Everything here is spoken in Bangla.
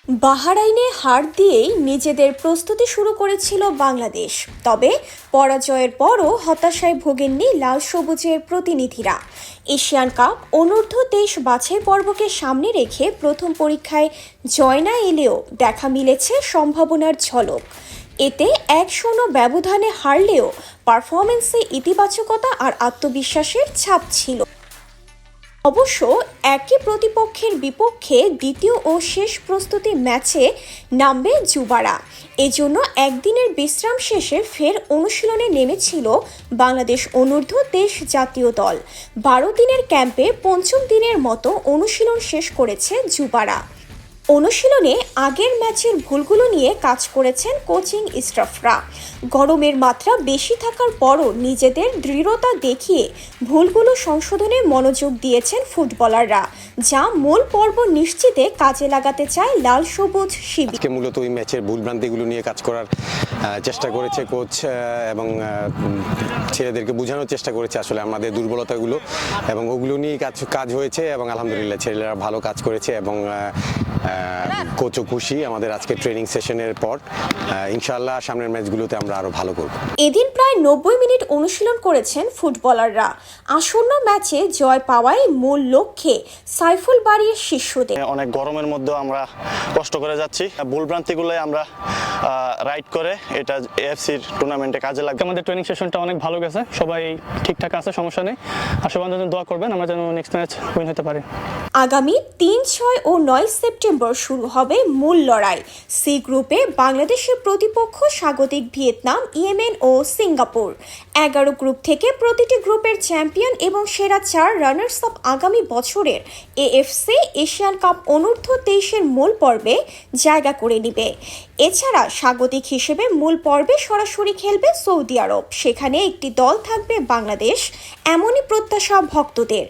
বাহরাইনে হার দিয়েই নিজেদের প্রস্তুতি শুরু করেছিল বাংলাদেশ। তবে পরাজয়ের পরও হতাশায় ভোগেননি লাল সবুজের প্রতিনিধিরা। এশিয়ান কাপ অনূর্ধ্ব-23 বাছাই পর্বকে সামনে রেখে প্রথম পরীক্ষায় জয় না এলেও দেখা মিলেছে সম্ভাবনার ঝলক। এতে 1-0 ব্যবধানে হারলেও পারফরম্যান্সে ইতিবাচকতা আর আত্মবিশ্বাসের ছাপ ছিল। অবশ্য একই প্রতিপক্ষের বিপক্ষে দ্বিতীয় ও শেষ প্রস্তুতি ম্যাচে নামবে যুবারা। এজন্য একদিনের বিশ্রাম শেষে ফের অনুশীলনে নেমেছিল বাংলাদেশ অনূর্ধ্ব-23 জাতীয় দল। 12 দিনের ক্যাম্পে পঞ্চম দিনের মতো অনুশীলন শেষ করেছে যুবারা। অনুশীলনে আগের ম্যাচের ভুলগুলো নিয়ে কাজ করেছেন কোচিং স্টাফরা। গরমের মাত্রা বেশি থাকার পরও নিজেদের দৃঢ়তা দেখিয়ে ভুলগুলো সংশোধনে মনোযোগ দিয়েছেন ফুটবলাররা, যা মূল পর্ব নিশ্চিতে কাজে লাগাতে চায় লাল সবুজ শিবির। আজকে মূলত ওই ম্যাচের ভুলভ্রান্তিগুলো নিয়ে কাজ করার চেষ্টা করেছে কোচ এবং ছেলেদেরকে বোঝানোর চেষ্টা করেছে আসলে আমাদের দুর্বলতাগুলো, এবং ওগুলো নিয়ে কাজ হয়েছে এবং আলহামদুলিল্লাহ ছেলেরা ভালো কাজ করেছে এবং কোচও খুশি আমাদের আজকে ট্রেনিং সেশনের পর। ইনশাআল্লাহ সামনের ম্যাচগুলোতে আমরা আরো ভালো করব। এদিন প্রায় 90 মিনিট অনুশীলন করেছেন ফুটবলাররা। আসন্ন ম্যাচে জয় পাওয়াই মূল লক্ষ্যে সাইফুল বাড়িয়ে শিষ্যদের। অনেক গরমের মধ্যেও আমরা কষ্ট করে যাচ্ছি, ভুলভ্রান্তিগুলো আমরা রাইট করে এটা এএফসির টুর্নামেন্টে কাজে লাগবে। আমাদের ট্রেনিং সেশনটা অনেক ভালো গেছে, সবাই ঠিকঠাক আছে, সমস্যা নেই। আশাবাদের জন্য দোয়া করবেন, আমরা যেন নেক্সট ম্যাচ উইন হতে পারি। আগামী 3, 6 ও 9 সেপ্টেম্বর শুরু হবে মূল লড়াই। সি গ্রুপে বাংলাদেশের প্রতিপক্ষ স্বাগতিক ভিয়েতনাম, ইয়েমেন ও সিঙ্গাপুর। 11 গ্রুপ থেকে প্রতিটি গ্রুপের চ্যাম্পিয়ন এবং সেরা 4 রানার্স আপ আগামী বছরের এএফসি এশিয়ান কাপ অনূর্ধ্ব-23 মূল পর্বে জায়গা করে নেবে। এছাড়া স্বাগতিক হিসেবে মূল পর্বে সরাসরি খেলবে সৌদি আরব, সেখানে একটি দল থাকবে বাংলাদেশ, এমনই প্রত্যাশা ভক্তদের।